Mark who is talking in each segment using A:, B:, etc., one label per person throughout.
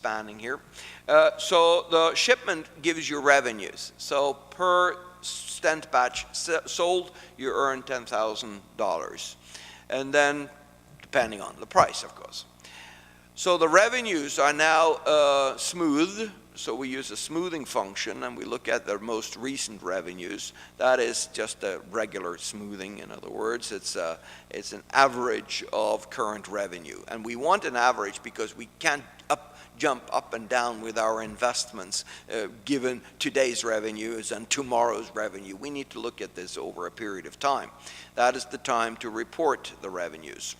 A: expanding here. So the shipment gives you revenues. So per stent batch sold, you earn $10,000. And then, depending on the price, of course. So the revenues are now smoothed. So we use a smoothing function, and we look at the most recent revenues. That is just a regular smoothing. In other words, it's an average of current revenue. And we want an average because we can't jump up and down with our investments given today's revenues and tomorrow's revenue. We need to look at this over a period of time. That is the time to report the revenues.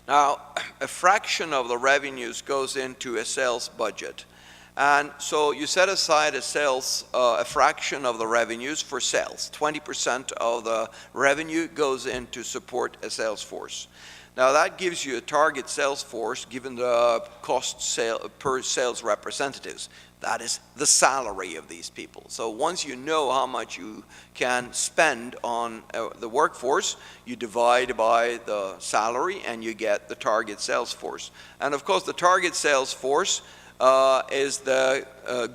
A: Now, a fraction of the revenues goes into a sales budget. And so you set aside a fraction of the revenues for sales. 20% of the revenue goes in to support a sales force. Now that gives you a target sales force given the cost per sales representatives. That is the salary of these people. So once you know how much you can spend on the workforce, you divide by the salary and you get the target sales force. And of course the target sales force is the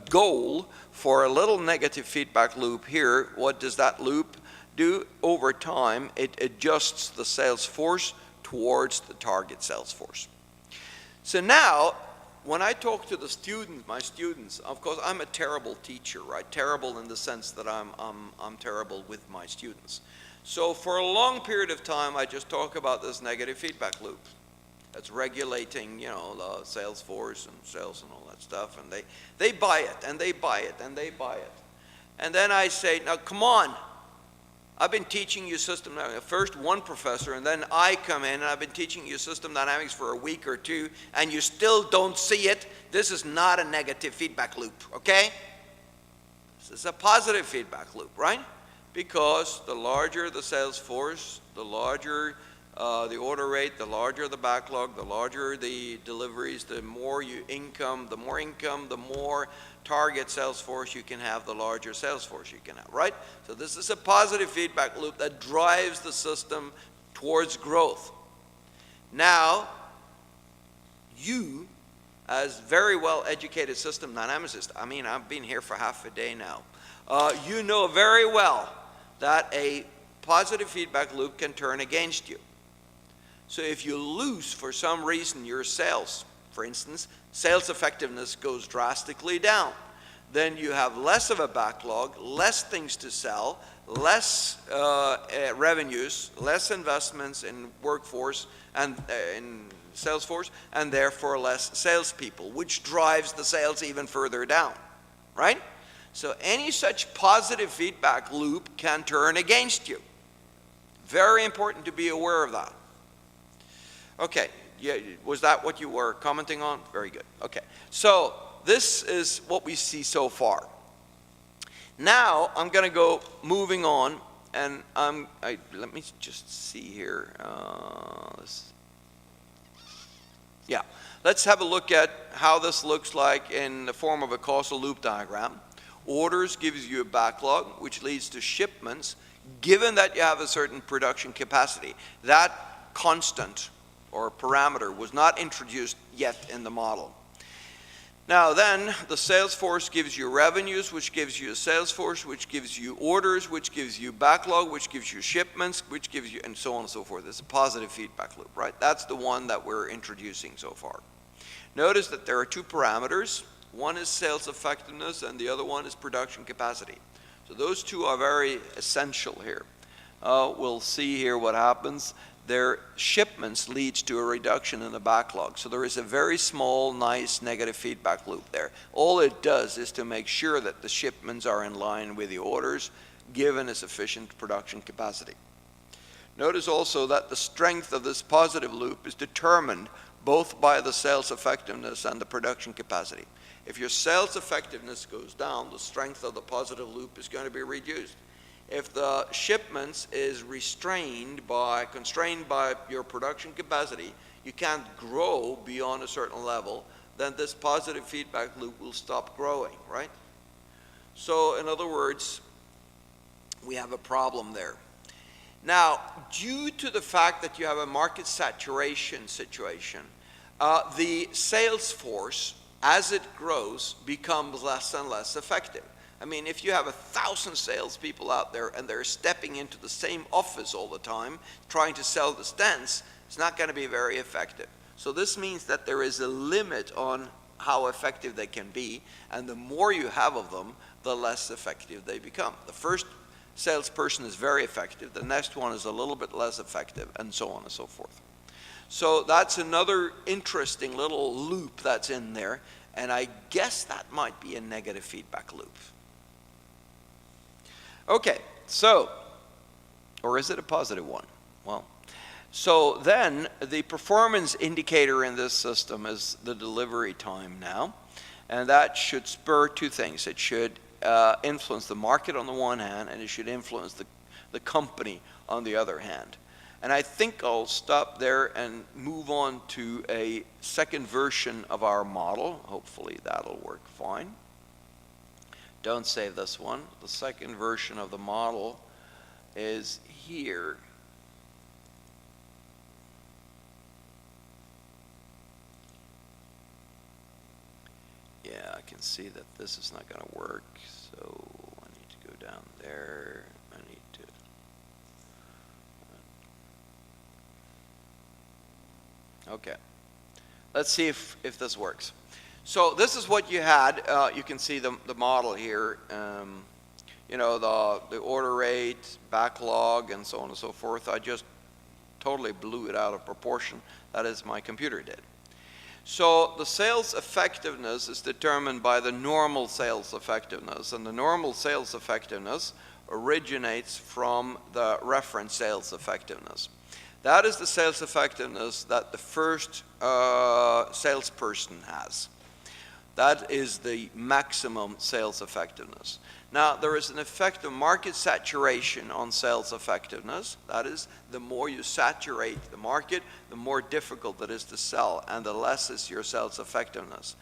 A: goal for a little negative feedback loop here. What does that loop do? Over time, it adjusts the sales force towards the target sales force. So now, when I talk to the students, my students, of course, I'm a terrible teacher, right? Terrible in the sense that I'm terrible with my students. So for a long period of time, I just talk about this negative feedback loop. That's regulating, you know, the sales force and sales and all that stuff, and they buy it, and they buy it, and they buy it. And then I say, now come on, I've been teaching you system dynamics. First one professor, and then I come in, and I've been teaching you system dynamics for a week or two, and you still don't see it. This is not a negative feedback loop, okay? This is a positive feedback loop, right? Because the larger the sales force, the larger the order rate, the larger the backlog, the larger the deliveries, the more income, the more target sales force you can have, the larger sales force you can have, right? So this is a positive feedback loop that drives the system towards growth. Now, you, as very well educated system dynamicists, I mean, I've been here for half a day now, you know very well that a positive feedback loop can turn against you. So if you lose for some reason your sales, for instance, sales effectiveness goes drastically down, then you have less of a backlog, less things to sell, less revenues, less investments in workforce and in sales force, and therefore less salespeople, which drives the sales even further down, right? So any such positive feedback loop can turn against you. Very important to be aware of that. Okay, yeah, was that what you were commenting on? Very good. Okay, so this is what we see so far. Now I'm going to go moving on, and let me just see here. Let's have a look at how this looks like in the form of a causal loop diagram. Orders gives you a backlog, which leads to shipments, given that you have a certain production capacity. That constant or parameter was not introduced yet in the model. Now then, the sales force gives you revenues, which gives you a sales force, which gives you orders, which gives you backlog, which gives you shipments, which gives you, and so on and so forth. It's a positive feedback loop, right? That's the one that we're introducing so far. Notice that there are two parameters. One is sales effectiveness, and the other one is production capacity. So those two are very essential here. We'll see here what happens. Their shipments leads to a reduction in the backlog. So there is a very small, nice negative feedback loop there. All it does is to make sure that the shipments are in line with the orders, given a sufficient production capacity. Notice also that the strength of this positive loop is determined both by the sales effectiveness and the production capacity. If your sales effectiveness goes down, the strength of the positive loop is going to be reduced. If the shipments is constrained by your production capacity, you can't grow beyond a certain level, then this positive feedback loop will stop growing, right? So in other words, we have a problem there. Now, due to the fact that you have a market saturation situation, the sales force as it grows, becomes less and less effective. I mean, if you have 1,000 salespeople out there and they're stepping into the same office all the time, trying to sell the stents, it's not going to be very effective. So this means that there is a limit on how effective they can be, and the more you have of them, the less effective they become. The first salesperson is very effective, the next one is a little bit less effective, and so on and so forth. So that's another interesting little loop that's in there, and I guess that might be a negative feedback loop. Okay, so, or is it a positive one? Well, so then the performance indicator in this system is the delivery time now, and that should spur two things. It should influence the market on the one hand, and it should influence the company on the other hand. And I think I'll stop there and move on to a second version of our model. Hopefully that'll work fine. Don't save this one. The second version of the model is here. Yeah, I can see that this is not going to work, so I need to go down there. I need to... Okay. Let's see if this works. So this is what you had. You can see the model here. You know, the order rate, backlog, and so on and so forth. I just totally blew it out of proportion. That is, my computer did. So the sales effectiveness is determined by the normal sales effectiveness, and the normal sales effectiveness originates from the reference sales effectiveness. That is the sales effectiveness that the first salesperson has. That is the maximum sales effectiveness. Now, there is an effect of market saturation on sales effectiveness. That is, the more you saturate the market, the more difficult it is to sell, and the less is your sales effectiveness.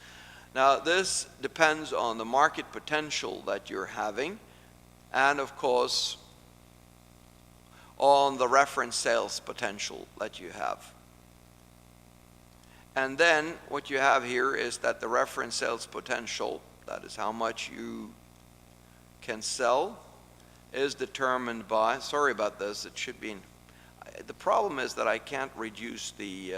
A: Now, this depends on the market potential that you're having, and of course, on the reference sales potential that you have. And then what you have here is that the reference sales potential, that is how much you can sell, is determined by, sorry about this, it should be, the problem is that I can't reduce the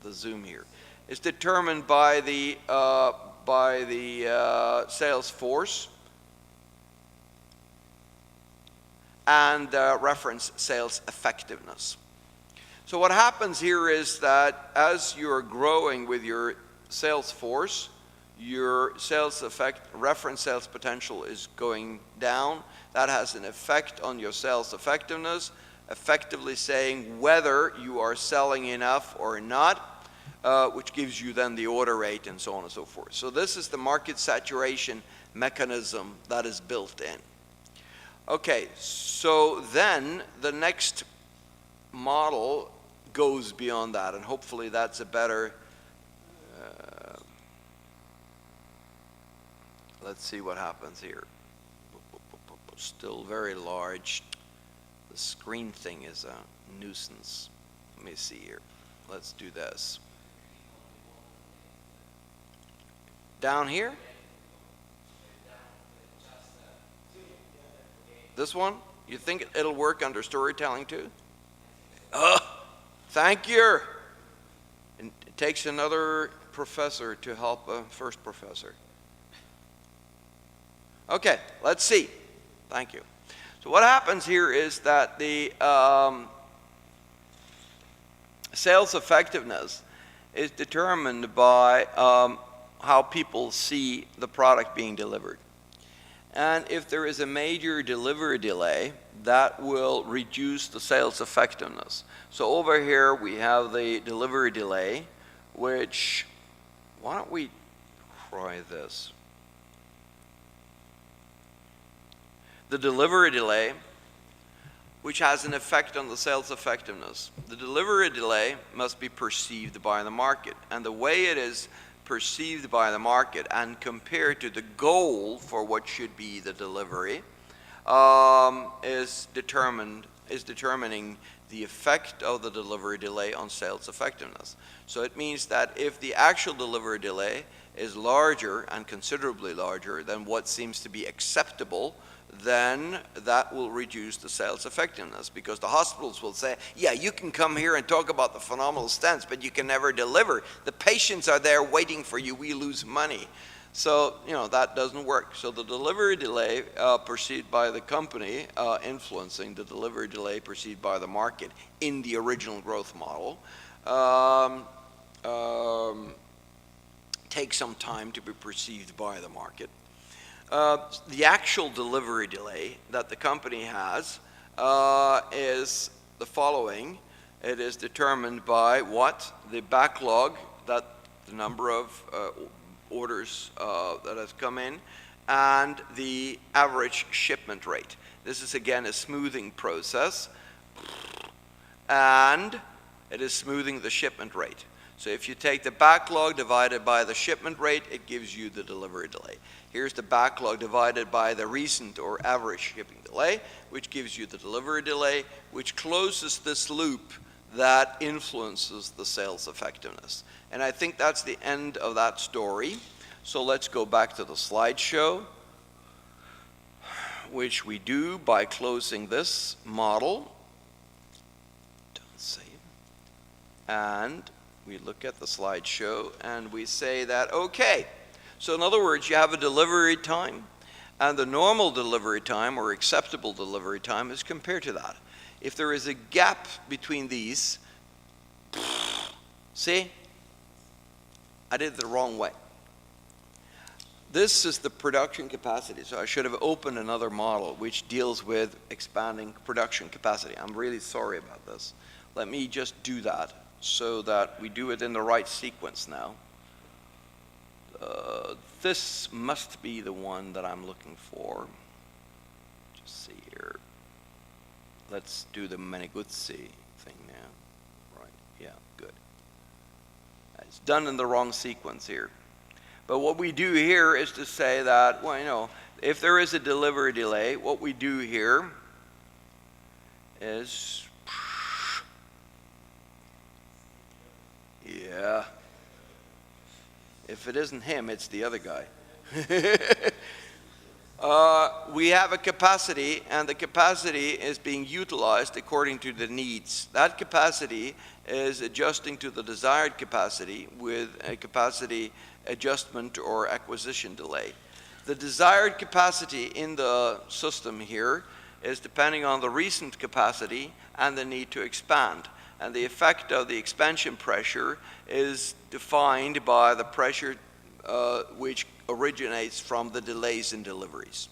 A: zoom here. It's determined by the sales force and reference sales effectiveness. So what happens here is that as you're growing with your sales force, your reference sales potential is going down. That has an effect on your sales effectiveness, effectively saying whether you are selling enough or not, which gives you then the order rate and so on and so forth. So this is the market saturation mechanism that is built in. Okay, so then the next model goes beyond that, and hopefully that's a better, let's see what happens here. Still very large. The screen thing is a nuisance. Let me see here. Let's do this. Down here? This one? You think it'll work under storytelling too? Thank you. And it takes another professor to help a first professor. Okay, let's see. Thank you. So what happens here is that the sales effectiveness is determined by how people see the product being delivered. And if there is a major delivery delay, that will reduce the sales effectiveness. So over here we have the delivery delay, which, why don't we try this? The delivery delay, which has an effect on the sales effectiveness. The delivery delay must be perceived by the market, and the way it is perceived by the market and compared to the goal for what should be the delivery is determining the effect of the delivery delay on sales effectiveness. So it means that if the actual delivery delay is larger and considerably larger than what seems to be acceptable, then that will reduce the sales effectiveness, because the hospitals will say, yeah, you can come here and talk about the phenomenal stents, but you can never deliver. The patients are there waiting for you, we lose money. So, you know, that doesn't work. So the delivery delay perceived by the company, influencing the delivery delay perceived by the market in the original growth model, takes some time to be perceived by the market. The actual delivery delay that the company has is the following. It is determined by what? The backlog, that the number of orders that has come in, and the average shipment rate. This is again a smoothing process, and it is smoothing the shipment rate. So if you take the backlog divided by the shipment rate, it gives you the delivery delay. Here's the backlog divided by the recent or average shipping delay, which gives you the delivery delay, which closes this loop that influences the sales effectiveness. And I think that's the end of that story. So let's go back to the slideshow, which we do by closing this model. Don't save. And we look at the slideshow and we say that, okay, so in other words, you have a delivery time, and the normal delivery time or acceptable delivery time is compared to that. If there is a gap between these, see, I did it the wrong way. This is the production capacity, so I should have opened another model which deals with expanding production capacity. I'm really sorry about this. Let me just do that so that we do it in the right sequence now. This must be the one that I'm looking for. Just see here. Let's do the Meneguzzi thing now. Right, yeah, good. It's done in the wrong sequence here. But what we do here is to say that, well, you know, if there is a delivery delay, what we do here is, yeah, if it isn't him, it's the other guy. We have a capacity, and the capacity is being utilized according to the needs. That capacity is adjusting to the desired capacity with a capacity adjustment or acquisition delay. The desired capacity in the system here is depending on the recent capacity and the need to expand. And the effect of the expansion pressure is defined by the pressure which originates from the delays in deliveries.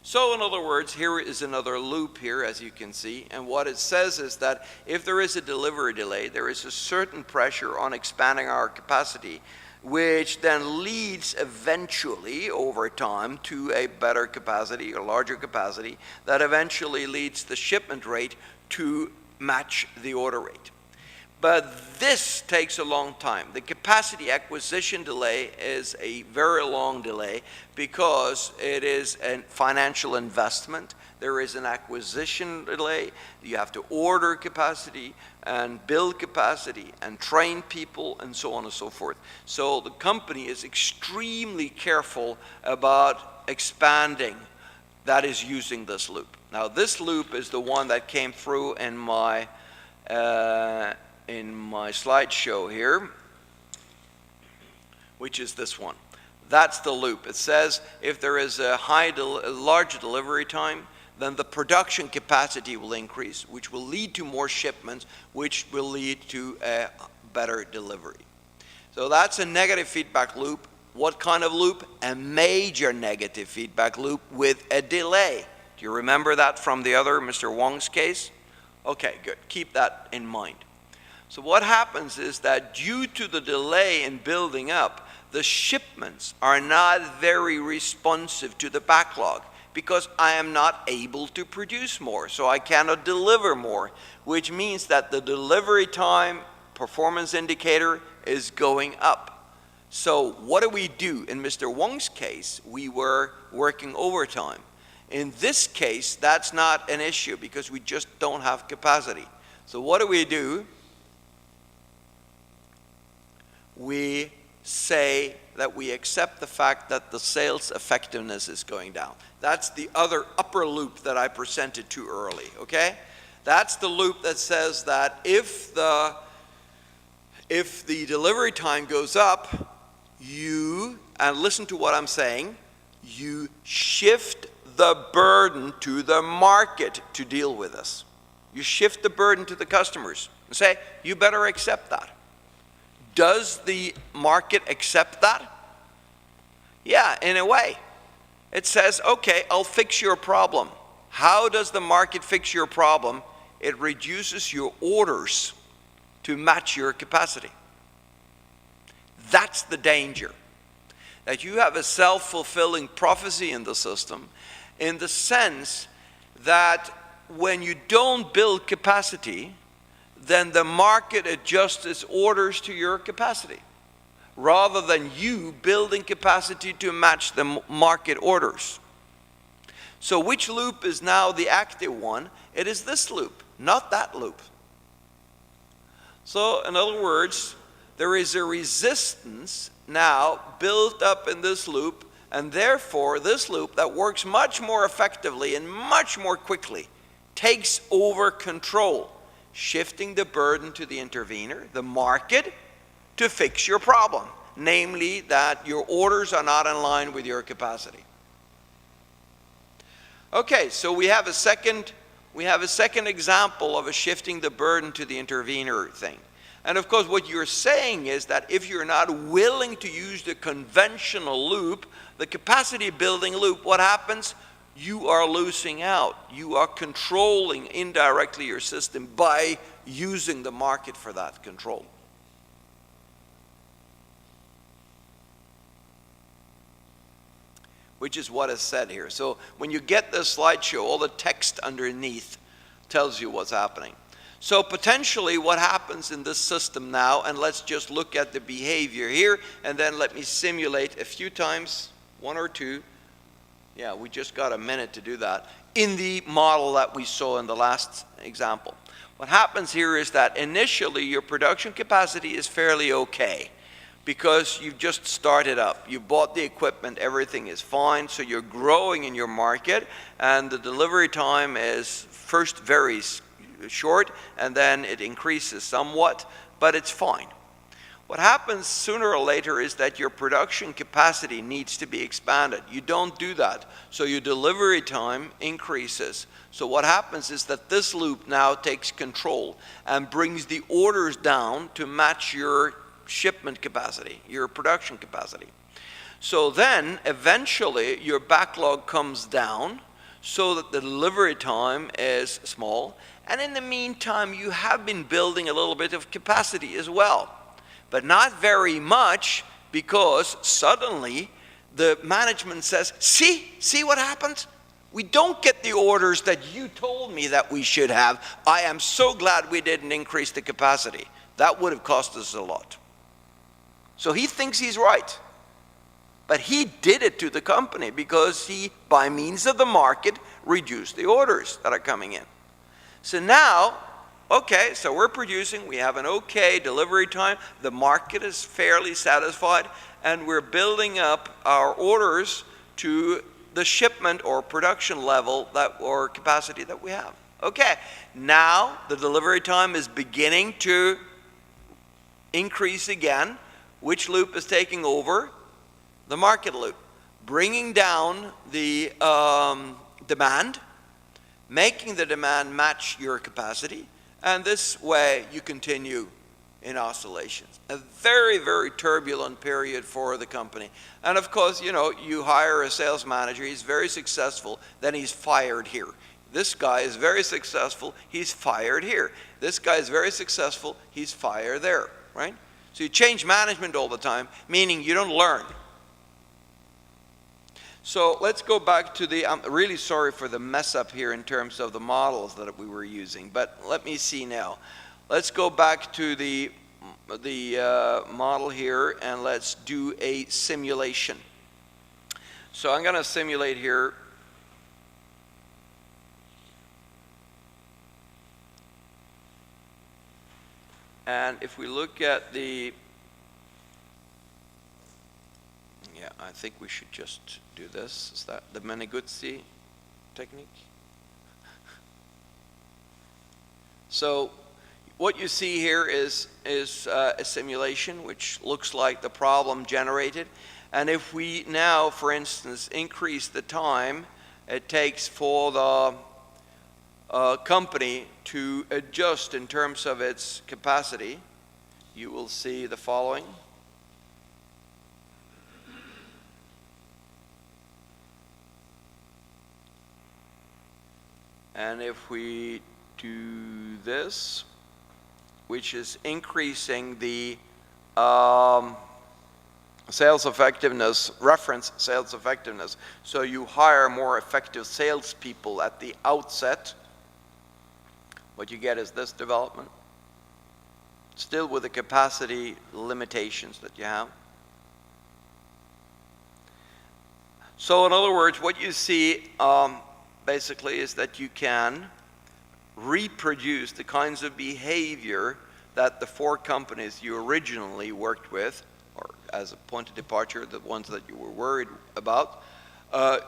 A: So in other words, here is another loop here, as you can see, and what it says is that if there is a delivery delay, there is a certain pressure on expanding our capacity, which then leads eventually over time to a better capacity, a larger capacity, that eventually leads the shipment rate to match the order rate. But this takes a long time. The capacity acquisition delay is a very long delay because it is a financial investment. There is an acquisition delay. You have to order capacity and build capacity and train people and so on and so forth. So the company is extremely careful about expanding, that is using this loop. Now this loop is the one that came through in my slideshow here, which is this one. That's the loop. It says if there is a large delivery time, then the production capacity will increase, which will lead to more shipments, which will lead to a better delivery. So that's a negative feedback loop. What kind of loop? A major negative feedback loop with a delay. Do you remember that from the other Mr. Wong's case? Okay, good. Keep that in mind. So what happens is that due to the delay in building up, the shipments are not very responsive to the backlog because I am not able to produce more, so I cannot deliver more, which means that the delivery time performance indicator is going up. So what do we do? In Mr. Wong's case, we were working overtime. In this case, that's not an issue because we just don't have capacity. So what do? We say that we accept the fact that the sales effectiveness is going down. That's the other upper loop that I presented too early, okay? That's the loop that says that if the delivery time goes up, and listen to what I'm saying, you shift the burden to the market to deal with this. You shift the burden to the customers and say, you better accept that. Does the market accept that? Yeah, in a way. It says, okay, I'll fix your problem. How does the market fix your problem? It reduces your orders to match your capacity. That's the danger. That you have a self-fulfilling prophecy in the system, in the sense that when you don't build capacity, then the market adjusts its orders to your capacity, rather than you building capacity to match the market orders. So which loop is now the active one? It is this loop, not that loop. So in other words, there is a resistance now built up in this loop, and therefore this loop that works much more effectively and much more quickly takes over control, shifting the burden to the intervener, the market, to fix your problem, namely that your orders are not in line with your capacity. Okay, so we have a second example of a shifting the burden to the intervener thing. And of course, what you're saying is that if you're not willing to use the conventional loop, the capacity building loop, what happens? You are losing out. You are controlling indirectly your system by using the market for that control. Which is what is said here. So when you get this slideshow, all the text underneath tells you what's happening. So potentially what happens in this system now, and let's just look at the behavior here, and then let me simulate a few times, one or two. Yeah, we just got a minute to do that, in the model that we saw in the last example. What happens here is that initially your production capacity is fairly okay, because you've just started up. You bought the equipment, everything is fine, so you're growing in your market, and the delivery time is first very short, and then it increases somewhat, but it's fine. What happens sooner or later is that your production capacity needs to be expanded. You don't do that, so your delivery time increases. So what happens is that this loop now takes control and brings the orders down to match your shipment capacity, your production capacity. So then eventually your backlog comes down so that the delivery time is small, and in the meantime you have been building a little bit of capacity as well, but not very much, because suddenly the management says, see what happens? We don't get the orders that you told me that we should have. I am so glad we didn't increase the capacity. That would have cost us a lot. So he thinks he's right. But he did it to the company because he, by means of the market, reduced the orders that are coming in. So now, okay, so we're producing, we have an okay delivery time, the market is fairly satisfied, and we're building up our orders to the shipment or production level or capacity that we have. Okay, now the delivery time is beginning to increase again. Which loop is taking over? The market loop, bringing down the demand, making the demand match your capacity, and this way you continue in oscillations. A very, very turbulent period for the company. And of course, you know, you hire a sales manager, he's very successful, then he's fired here. This guy is very successful, he's fired here. This guy is very successful, he's fired there, right? So you change management all the time, meaning you don't learn. So let's go back to the, I'm really sorry for the mess up here in terms of the models that we were using, but let me see now. Let's go back to the model here, and let's do a simulation. So I'm going to simulate here. And if we look at the, yeah, I think we should just do this. Is that the Meneguzzi technique? So what you see here is a simulation which looks like the problem generated. And if we now, for instance, increase the time it takes for the company to adjust in terms of its capacity, you will see the following. And if we do this, which is increasing the sales effectiveness, reference sales effectiveness, so you hire more effective salespeople at the outset, what you get is this development, still with the capacity limitations that you have. So in other words, what you see basically is that you can reproduce the kinds of behavior that the 4 companies you originally worked with, or as a point of departure, the ones that you were worried about,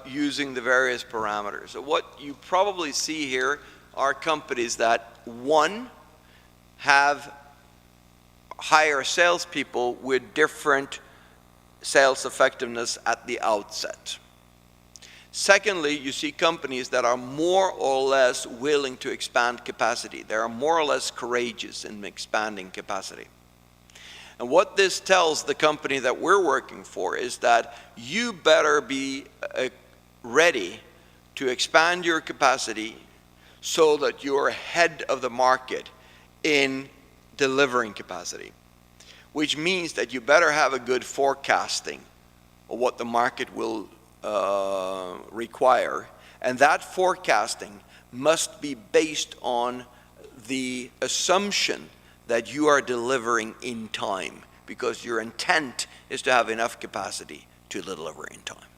A: using the various parameters. So what you probably see here are companies that, one, have higher salespeople with different sales effectiveness at the outset. Secondly, you see companies that are more or less willing to expand capacity. They are more or less courageous in expanding capacity. And what this tells the company that we're working for is that you better be ready to expand your capacity so that you're ahead of the market in delivering capacity, which means that you better have a good forecasting of what the market will require, and that forecasting must be based on the assumption that you are delivering in time, because your intent is to have enough capacity to deliver in time.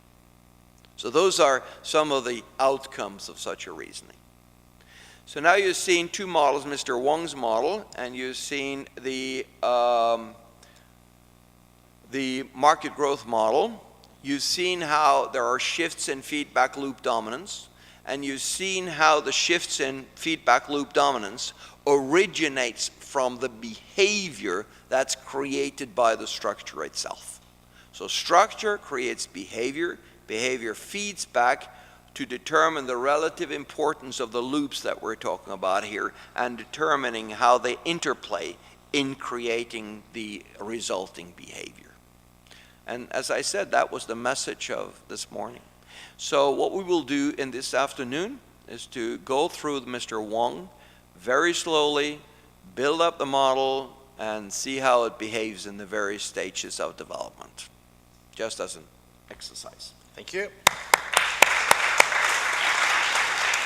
A: So those are some of the outcomes of such a reasoning. So now you've seen 2 models, Mr. Wong's model, and you've seen the market growth model. You've seen how there are shifts in feedback loop dominance, and you've seen how the shifts in feedback loop dominance originates from the behavior that's created by the structure itself. So structure creates behavior, behavior feeds back to determine the relative importance of the loops that we're talking about here, and determining how they interplay in creating the resulting behavior. And as I said, that was the message of this morning. So what we will do in this afternoon is to go through Mr. Wong very slowly, build up the model, and see how it behaves in the various stages of development, just as an exercise.
B: Thank you.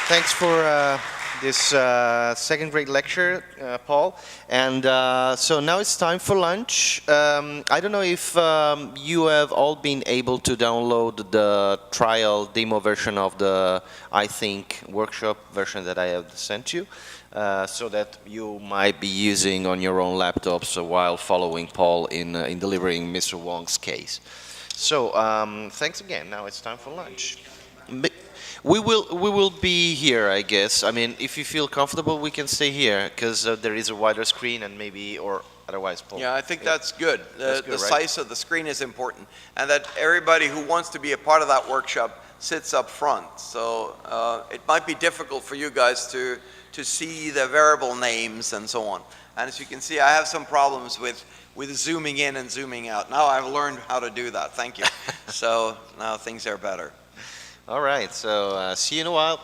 B: Thanks for this second great lecture, Paul. And so now it's time for lunch. I don't know if you have all been able to download the trial demo version of the SYDIC Workshop version that I have sent you, so that you might be using on your own laptops while following Paul in delivering Mr. Wong's case. So thanks again. Now it's time for lunch. We will be here, I guess. I mean, if you feel comfortable, we can stay here, because there is a wider screen, and maybe, or otherwise, Paul.
A: Yeah, I think that's good.
B: That's good,
A: the
B: right?
A: size of the screen is important, and that everybody who wants to be a part of that workshop sits up front. So it might be difficult for you guys to see the variable names and so on. And as you can see, I have some problems with zooming in and zooming out. Now I've learned how to do that. Thank you. So now things are better.
B: All right, so see you in a while.